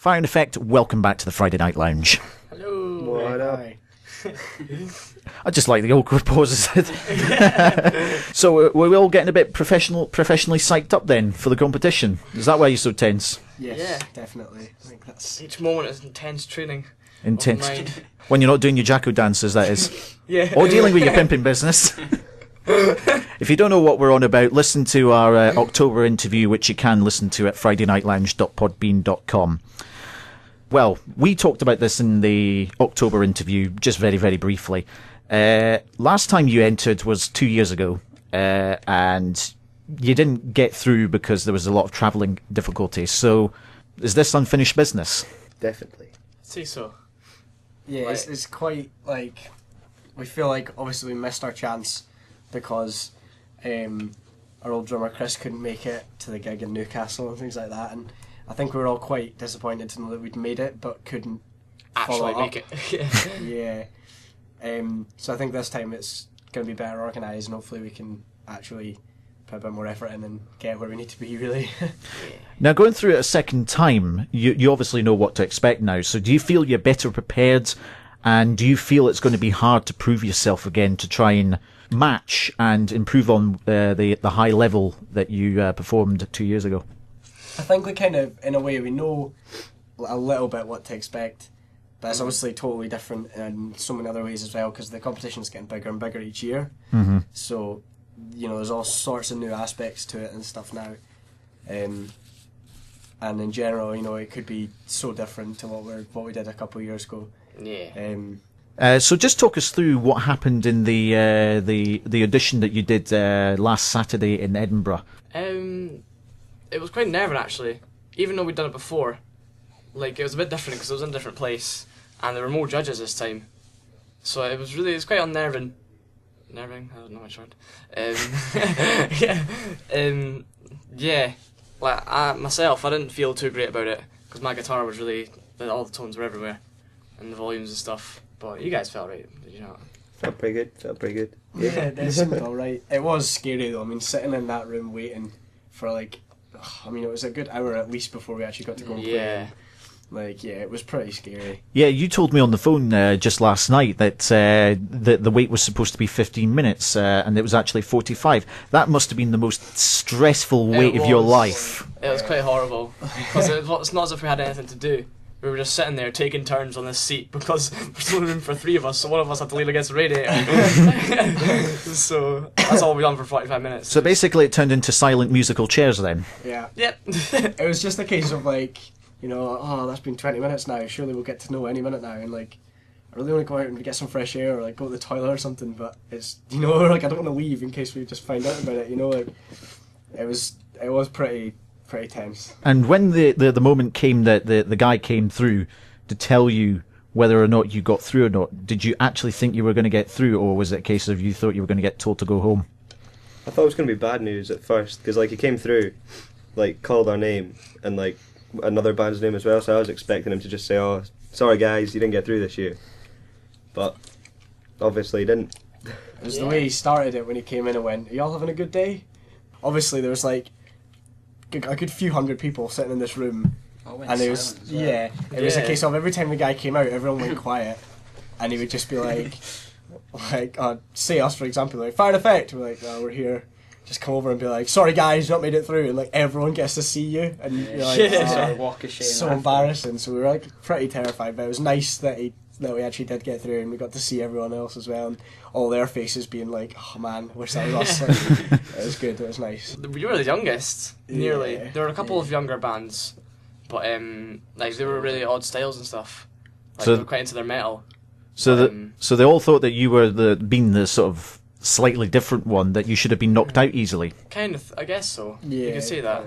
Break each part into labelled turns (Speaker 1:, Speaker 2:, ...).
Speaker 1: Fire and effect, welcome back to the Friday Night Lounge.
Speaker 2: Hello.
Speaker 3: What up?
Speaker 1: I just like the awkward pauses. So we're all getting a bit professionally psyched up then for the competition. Is that why you're so tense?
Speaker 2: Yes,
Speaker 3: Yeah.
Speaker 2: definitely. I think that's...
Speaker 4: Each moment is intense training.
Speaker 1: Intense.
Speaker 4: Of mind.
Speaker 1: When you're not doing your Jacko dances, that is.
Speaker 4: Yeah.
Speaker 1: Or dealing with your pimping business. If you don't know what we're on about, listen to our October interview, which you can listen to at fridaynightlounge.podbean.com. Well, we talked about this in the October interview, just very, very briefly. Last time you entered was 2 years ago, and you didn't get through because there was a lot of travelling difficulties. So, is this unfinished business?
Speaker 3: Definitely.
Speaker 4: I'd say so.
Speaker 2: Yeah,
Speaker 4: Like-
Speaker 2: it's quite, like... We feel like, obviously, we missed our chance because our old drummer Chris couldn't make it to the gig in Newcastle and things like that, and I think we were all quite disappointed to know that we'd made it but couldn't
Speaker 4: Actually
Speaker 2: follow
Speaker 4: make
Speaker 2: up.
Speaker 4: it.
Speaker 2: Yeah. So I think this time it's going to be better organised, and hopefully we can actually put a bit more effort in and get where we need to be, really.
Speaker 1: Now, going through it a second time, you obviously know what to expect now. So do you feel you're better prepared, and do you feel it's going to be hard to prove yourself again to try and match and improve on the high level that you performed 2 years ago?
Speaker 2: I think we kind of, in a way, we know a little bit what to expect, but it's obviously totally different in so many other ways as well, because the competition's getting bigger and bigger each year.
Speaker 1: Mm-hmm.
Speaker 2: So, you know, there's all sorts of new aspects to it and stuff now. And in general, you know, it could be so different to what we did a couple of years ago.
Speaker 4: Yeah.
Speaker 1: So just talk us through what happened in the audition that you did last Saturday in Edinburgh.
Speaker 4: It was quite nerving actually, even though we'd done it before. Like, it was a bit different because it was in a different place, and there were more judges this time. So it's quite unnerving. Nerving? I don't know which word. Yeah. Yeah. Like, myself, I didn't feel too great about it, because my guitar was really, all the tones were everywhere, and the volumes and stuff. But you guys felt right, did you not?
Speaker 3: Felt pretty good.
Speaker 2: Yeah, it seemed alright. It was scary though. I mean, sitting in that room waiting for like, I mean, it was a good hour at least before we actually got to go and play.
Speaker 4: Yeah.
Speaker 2: Like, yeah, it was pretty scary.
Speaker 1: Yeah, you told me on the phone just last night that the wait was supposed to be 15 minutes, and it was actually 45. That must have been the most stressful wait of your life.
Speaker 4: It was quite horrible, because it's not as if we had anything to do. We were just sitting there taking turns on this seat because there's only room for 3 of us, so one of us had to lean against the radiator. So that's all we done for 45 minutes.
Speaker 1: So basically it turned into silent musical chairs then.
Speaker 2: Yeah.
Speaker 4: Yep.
Speaker 2: It was just a case of like, you know, oh, that's been 20 minutes now, surely we'll get to know any minute now, and like, I really want to go out and get some fresh air or like go to the toilet or something, but it's, you know, like I don't want to leave in case we just find out about it, you know, like, it was pretty tense.
Speaker 1: And when the moment came that the guy came through to tell you whether or not you got through or not, did you actually think you were going to get through, or was it a case of you thought you were going to get told to go home?
Speaker 3: I thought it was going to be bad news at first, because like he came through, like called our name and like another band's name as well, so I was expecting him to just say, "Oh, sorry guys, you didn't get through this year," but obviously he didn't.
Speaker 2: It was the way he started it when he came in and went, "Are y'all having a good day?" Obviously there was like a good few hundred people sitting in this room, and it was it was a case of every time the guy came out, everyone went quiet, and he would just be like say us for example, like fire and effect, we're like, "Oh, we're here." Just come over and be like, "Sorry guys, you not made it through," and like everyone gets to see you, and you're like,
Speaker 5: walk of shame.
Speaker 2: so embarrassing. So we were like pretty terrified, but it was nice that we actually did get through, and we got to see everyone else as well, and all their faces being like, "Oh man, wish that was us." Like, it was good. It was nice.
Speaker 4: You were the youngest, nearly.
Speaker 2: Yeah,
Speaker 4: There were a couple of younger bands, but like they were really odd styles and stuff. Like,
Speaker 1: So-
Speaker 4: they were quite into their metal.
Speaker 1: So so they all thought that you were being the sort of slightly different one, that you should have been knocked out easily.
Speaker 4: Kind of, I guess so.
Speaker 2: Yeah,
Speaker 4: You could say that.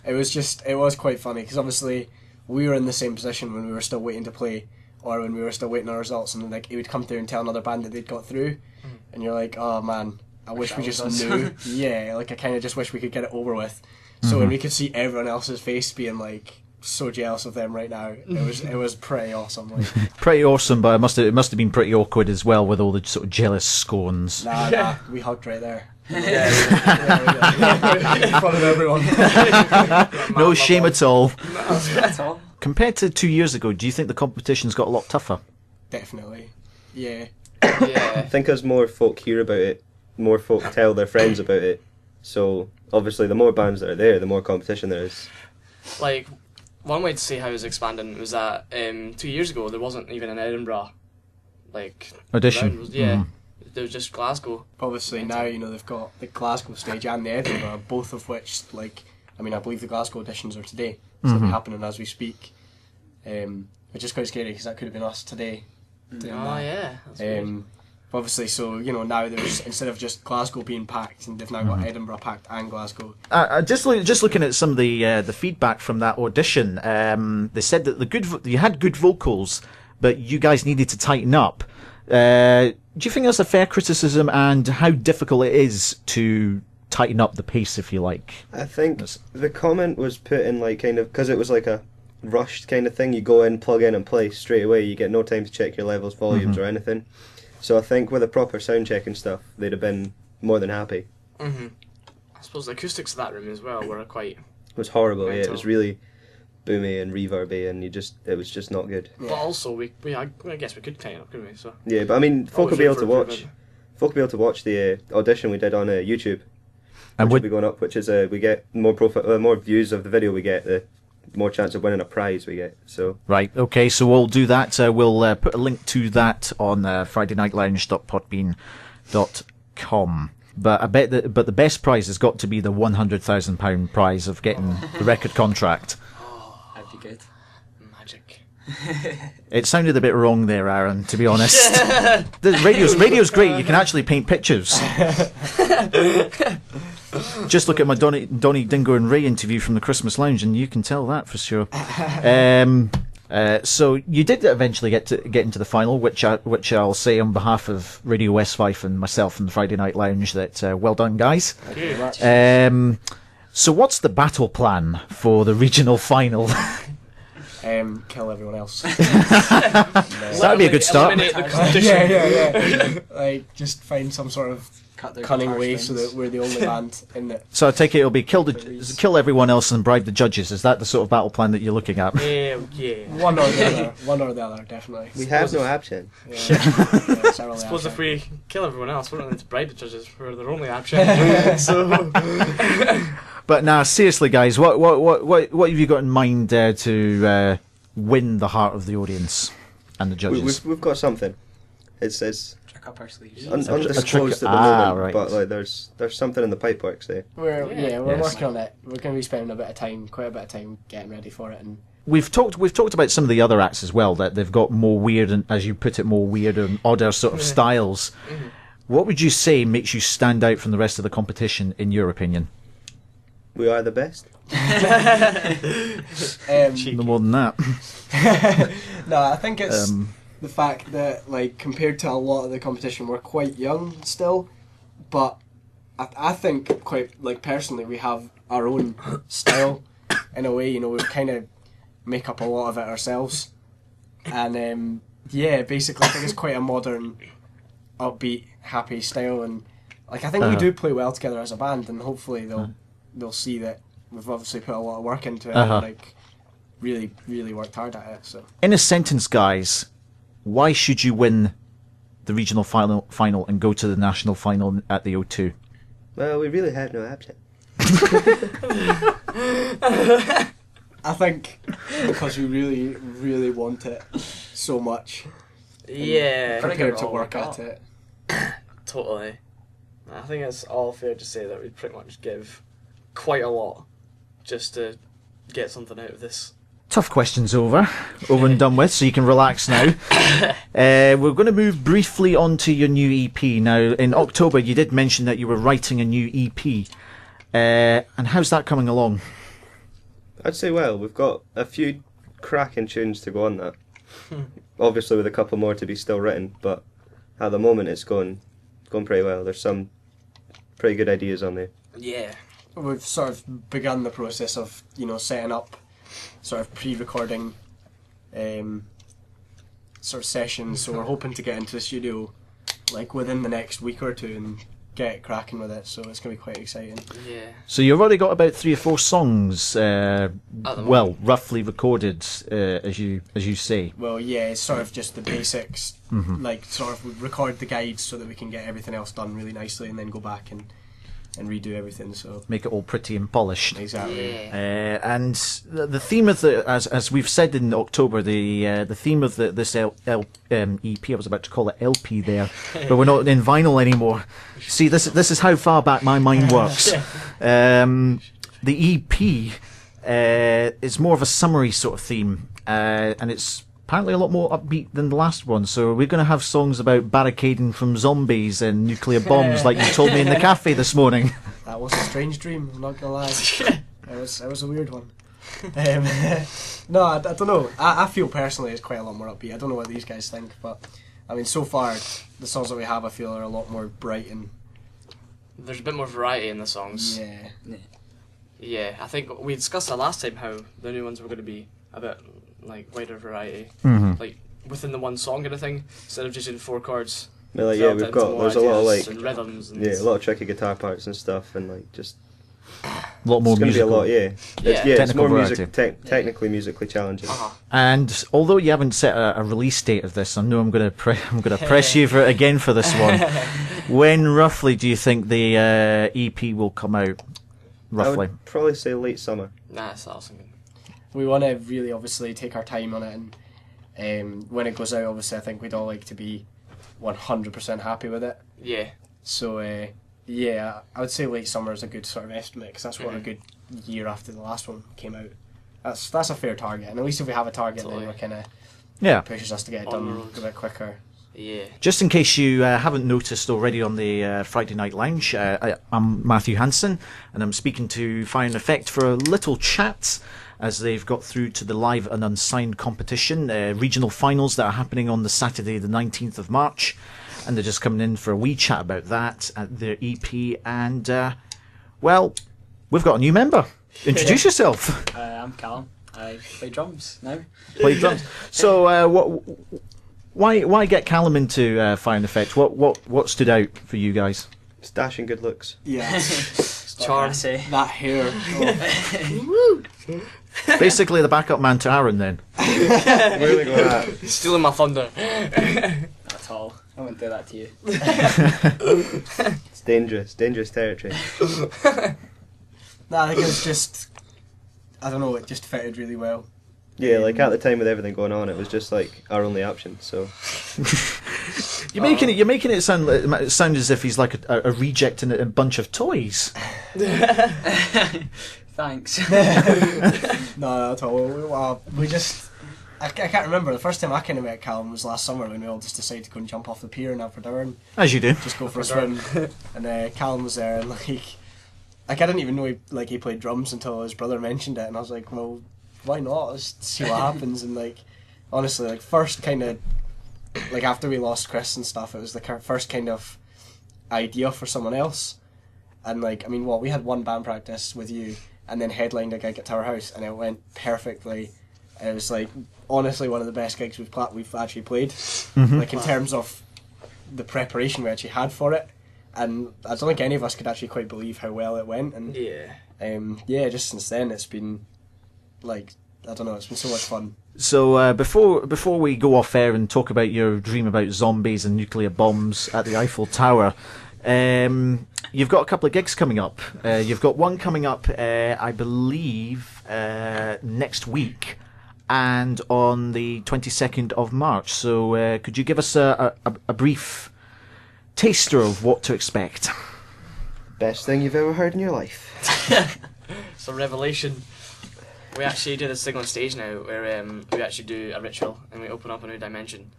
Speaker 2: It was quite funny because obviously we were in the same position when we were still waiting to play, or when we were still waiting on our results, and like he would come through and tell another band that they'd got through, and you're like, "Oh man, I wish we just knew." Yeah, like I kind of just wish we could get it over with. So when we could see everyone else's face being like so jealous of them right now, it was pretty awesome. Like,
Speaker 1: Pretty awesome, but it must have been pretty awkward as well with all the sort of jealous scorns.
Speaker 2: nah, we hugged right there.
Speaker 4: Yeah.
Speaker 2: In front of everyone.
Speaker 1: No shame at all.
Speaker 5: That's all.
Speaker 1: compared to 2 years ago, do you think the competition's got a lot tougher?
Speaker 2: Definitely. Yeah.
Speaker 4: Yeah.
Speaker 3: I think as more folk hear about it, more folk tell their friends about it. So obviously, the more bands that are there, the more competition there is.
Speaker 4: Like, one way to see how it's expanding was that 2 years ago there wasn't even an Edinburgh like
Speaker 1: audition.
Speaker 4: There was just Glasgow.
Speaker 2: Obviously now, you know, they've got the Glasgow stage and the Edinburgh, both of which, like, I mean, I believe the Glasgow auditions are today, so they're happening as we speak, which is quite scary because that could have been us today doing that.
Speaker 4: Yeah, that's weird.
Speaker 2: Obviously, so, you know, now there's, instead of just Glasgow being packed, and they've now got Edinburgh packed and Glasgow.
Speaker 1: Just looking at some of the feedback from that audition, they said that you had good vocals, but you guys needed to tighten up. Do you think that's a fair criticism, and how difficult it is to tighten up the pace, if you like?
Speaker 3: I think the comment was put in like kind of because it was like a rushed kind of thing. You go in, plug in, and play straight away. You get no time to check your levels, volumes, or anything. So I think with a proper sound check and stuff, they'd have been more than happy.
Speaker 4: I suppose the acoustics of that room as well were quite.
Speaker 3: It was horrible.
Speaker 4: mental.
Speaker 3: Yeah, it was really boomy and reverby, and it was just not good.
Speaker 4: But also I guess we could tighten up, couldn't we? So
Speaker 3: Yeah, but I mean, folk will
Speaker 4: always
Speaker 3: be able
Speaker 4: room
Speaker 3: to
Speaker 4: for
Speaker 3: watch.
Speaker 4: improvement.
Speaker 3: Folk will be able to watch the audition we did on YouTube.
Speaker 1: And
Speaker 3: Which will be going up, which is we get more more views of the video we get, the more chance of winning a prize we get. So
Speaker 1: Right, okay, so we'll do that. We'll put a link to that on FridayNightLounge.podbean.com. But I bet but the best prize has got to be the £100,000 prize of getting the record contract.
Speaker 5: That'd be good.
Speaker 4: Magic.
Speaker 1: It sounded a bit wrong there, Aaron, to be honest. The radio's great. You can actually paint pictures. Just look at my Donny Dingo and Ray interview from the Christmas Lounge, and you can tell that for sure. So you did eventually get into the final, which I'll say on behalf of Radio West Fife and myself and the Friday Night Lounge that well done, guys.
Speaker 2: Thank you very much.
Speaker 1: So what's the battle plan for the regional final?
Speaker 2: Kill everyone else.
Speaker 1: That'd be a good start.
Speaker 4: Eliminate the competition.
Speaker 2: yeah. Like, just find some sort of
Speaker 5: Cut their
Speaker 2: cunning
Speaker 5: guitar
Speaker 2: way
Speaker 5: strings.
Speaker 2: so that we're the only band in it.
Speaker 1: So I take it it'll be kill everyone else and bribe the judges. Is that the sort of battle plan that you're looking at?
Speaker 4: Yeah.
Speaker 2: One or the other, dedefinitely.
Speaker 3: we have no option.
Speaker 2: Yeah. It's our
Speaker 4: I
Speaker 2: only
Speaker 4: suppose
Speaker 2: option.
Speaker 4: if we kill everyone else, we're not going to bribe the judges for their only option. So
Speaker 1: But now, seriously, guys, what have you got in mind to win the heart of the audience and the judges?
Speaker 3: We've got something. It's
Speaker 5: Check up our sleeves.
Speaker 3: undisclosed at the moment,
Speaker 1: right.
Speaker 3: but like there's something in the pipeworks there.
Speaker 2: We're
Speaker 1: Yes.
Speaker 2: working on it. We're going to be spending quite a bit of time getting ready for it. And
Speaker 1: We've talked about some of the other acts as well, that they've got more weird and, as you put it, more weird and odder sort of styles. What would you say makes you stand out from the rest of the competition, in your opinion?
Speaker 3: We are the best.
Speaker 1: No more than that.
Speaker 2: No, I think it's the fact that, like, compared to a lot of the competition, we're quite young still, but I think, quite, like, personally, we have our own style in a way. You know, we kind of make up a lot of it ourselves, and basically I think it's quite a modern, upbeat, happy style, and like I think we do play well together as a band, and hopefully they'll see that we've obviously put a lot of work into it, and like really worked hard at it. So
Speaker 1: In a sentence, guys, why should you win the regional final and go to the national final at the O2?
Speaker 3: Well, we really have no option.
Speaker 2: I think because we really want it so much,
Speaker 4: yeah,
Speaker 2: prepared to work at it.
Speaker 4: totally. I think it's all fair to say that we pretty much give quite a lot just to get something out of this.
Speaker 1: Tough questions over and done with, so you can relax now. We're going to move briefly on to your new EP. Now, in October, you did mention that you were writing a new EP. And how's that coming along?
Speaker 3: I'd say, well, we've got a few cracking tunes to go on that. Obviously with a couple more to be still written, but at the moment it's going pretty well. There's some pretty good ideas on there.
Speaker 4: Yeah.
Speaker 2: We've sort of begun the process of, you know, setting up sort of pre-recording sort of sessions, so we're hoping to get into the studio like within the next week or two and get cracking with it, so it's going to be quite exciting.
Speaker 4: Yeah.
Speaker 1: So you've already got about 3 or 4 songs, roughly recorded, as you say.
Speaker 2: Well, yeah, it's sort of just the basics, like sort of we record the guides so that we can get everything else done really nicely, and then go back and redo everything. So
Speaker 1: Make it all pretty and polished.
Speaker 2: exactly.
Speaker 4: Yeah.
Speaker 1: And the theme of as we've said in October, the theme of this EP, I was about to call it LP there, but we're not in vinyl anymore. See, this is how far back my mind works. The EP is more of a summery sort of theme, and it's apparently a lot more upbeat than the last one. So we're going to have songs about barricading from zombies and nuclear bombs, like you told me in the cafe this morning.
Speaker 2: That was a strange dream, I'm not gonna lie. It was a weird one. No, I don't know. I feel personally it's quite a lot more upbeat. I don't know what these guys think, but I mean, so far the songs that we have, I feel, are a lot more bright and
Speaker 4: There's a bit more variety in the songs.
Speaker 2: yeah.
Speaker 4: Yeah, I think we discussed that last time, how the new ones were going to be a bit like wider variety, like within the one song kind of thing, instead of just in 4 chords.
Speaker 3: I mean, like, yeah,
Speaker 4: Delved
Speaker 3: we've
Speaker 4: into
Speaker 3: got
Speaker 4: more
Speaker 3: there's a lot of
Speaker 4: ideas
Speaker 3: like
Speaker 4: and rhythms. And
Speaker 3: a lot of tricky guitar parts and stuff, and like just
Speaker 1: A lot more
Speaker 3: it's going to be a
Speaker 1: musical.
Speaker 3: lot, yeah. It's
Speaker 1: Technical
Speaker 3: more
Speaker 1: variety.
Speaker 3: technically musically challenging.
Speaker 1: And although you haven't set a release date of this, I know I'm going to press you for again for this one. When roughly do you think the EP will come out?
Speaker 3: I
Speaker 1: Roughly.
Speaker 3: would probably say late summer.
Speaker 4: Nah, that's awesome.
Speaker 2: We want to really obviously take our time on it, and when it goes out, obviously I think we'd all like to be 100% happy with it.
Speaker 4: Yeah.
Speaker 2: So yeah, I would say late summer is a good sort of estimate, because that's what a good year after the last one came out. That's a fair target, and at least if we have a target,
Speaker 4: Totally.
Speaker 2: then we're kind of
Speaker 1: Yeah.
Speaker 2: pushes us to get it
Speaker 4: On
Speaker 2: done
Speaker 4: the road.
Speaker 2: a bit quicker.
Speaker 4: Yeah.
Speaker 1: Just in case you haven't noticed already on the Friday Night Lounge, I'm Matthew Hansen, and I'm speaking to Fire and Effect for a little chat as they've got through to the live and unsigned competition, regional finals that are happening on the Saturday the 19th of March, and they're just coming in for a wee chat about that, their EP, and, well, we've got a new member. Introduce yourself.
Speaker 5: I'm Callum. I play drums now.
Speaker 1: Play drums. So, why get Callum into Fire and Effect? What stood out for you guys?
Speaker 3: Stash and good looks.
Speaker 2: Yeah,
Speaker 4: Charm.
Speaker 5: Say.
Speaker 2: that hair.
Speaker 1: Basically, the backup man to Aaron, then.
Speaker 3: Where are we going at?
Speaker 4: Stealing my thunder.
Speaker 5: Not at all. I wouldn't do that to you.
Speaker 3: It's dangerous territory.
Speaker 2: No, I think it was just, I don't know, it just fitted really well.
Speaker 3: Yeah, like at the time with everything going on, it was just like our only option. So
Speaker 1: You're making it sound as if he's like a reject in a bunch of toys.
Speaker 5: Thanks.
Speaker 2: No, not at all. We just, I can't remember. The first time I kind of met Callum was last summer, when we all just decided to go and jump off the pier in Aberdeen,
Speaker 1: As you do.
Speaker 2: just go for a swim. And Callum was there, and like I didn't even know he played drums until his brother mentioned it, and I was like, well, why not? Let's see what happens. And like, honestly, like first kind of, like after we lost Chris and stuff, it was the first kind of idea for someone else. And like, I mean, we had one band practice with you, and then headlined a gig at Tower House, and it went perfectly. It was like honestly one of the best gigs we've actually played. Like in terms of the preparation we actually had for it, and I don't think any of us could actually quite believe how well it went. And
Speaker 4: Yeah.
Speaker 2: just since then it's been like, I don't know, it's been so much fun.
Speaker 1: So before we go off air and talk about your dream about zombies and nuclear bombs at the Eiffel Tower, you've got a couple of gigs coming up. You've got one coming up, I believe, next week, and on the 22nd of March. So could you give us a brief taster of what to expect?
Speaker 3: best thing you've ever heard in your life.
Speaker 4: It's a revelation. We actually do this thing on stage now where we actually do a ritual and we open up a new dimension,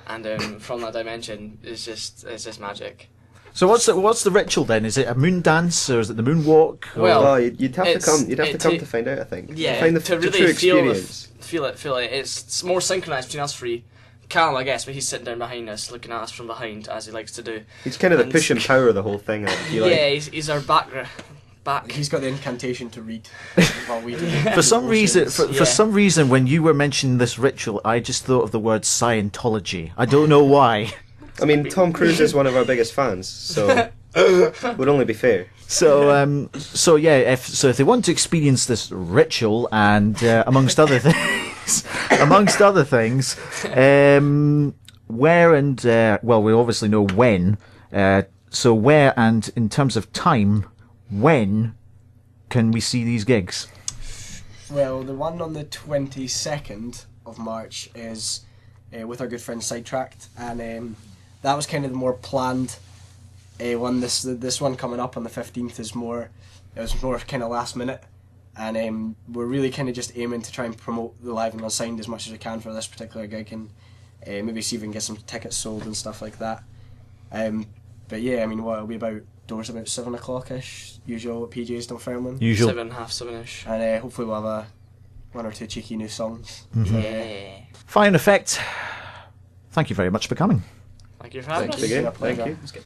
Speaker 4: and from that dimension it's just magic.
Speaker 1: So what's the ritual then? Is it a moon dance or is it the moonwalk? Or-
Speaker 4: Well,
Speaker 3: Oh, you'd have to come. You'd have to come
Speaker 4: to-
Speaker 3: to find out. I think.
Speaker 4: Yeah,
Speaker 3: Find the
Speaker 4: to
Speaker 3: the
Speaker 4: really
Speaker 3: true
Speaker 4: feel
Speaker 3: experience.
Speaker 4: feel it. It's more synchronized between us three. Callum, I guess, but he's sitting down behind us, looking at us from behind, as he likes to do.
Speaker 3: He's kind of the
Speaker 4: And-
Speaker 3: push and power of the whole thing.
Speaker 4: Yeah, he's our back.
Speaker 2: He's got the incantation to read while we do.
Speaker 1: For some reason,
Speaker 2: motions.
Speaker 1: for some reason, when you were mentioning this ritual, I just thought of the word Scientology. I don't know why.
Speaker 3: I mean, Tom Cruise is one of our biggest fans, so Would only be fair.
Speaker 1: So yeah, if they want to experience this ritual and amongst other things, where and well, we obviously know when. So where and in terms of time, when can we see these gigs?
Speaker 2: Well, the one on the 22nd of March is with our good friend Sidetracked, and that was kind of the more planned one. This one coming up on the 15th is more kind of last minute, and we're really kind of just aiming to try and promote the Live and Unsigned as much as we can for this particular gig, and maybe see if we can get some tickets sold and stuff like that. But yeah, I mean, it'll be about doors about 7 o'clock-ish, usual at PJ's Dunfermline.
Speaker 1: Usual.
Speaker 4: 7, half 7-ish.
Speaker 2: And hopefully we'll have one or two cheeky new songs.
Speaker 1: Mm-hmm.
Speaker 5: Yeah.
Speaker 1: Fine Effect, thank you very much for coming.
Speaker 4: Thank you for having us.
Speaker 3: Thanks again.
Speaker 2: Pleasure.
Speaker 3: Thank you.
Speaker 5: That's good.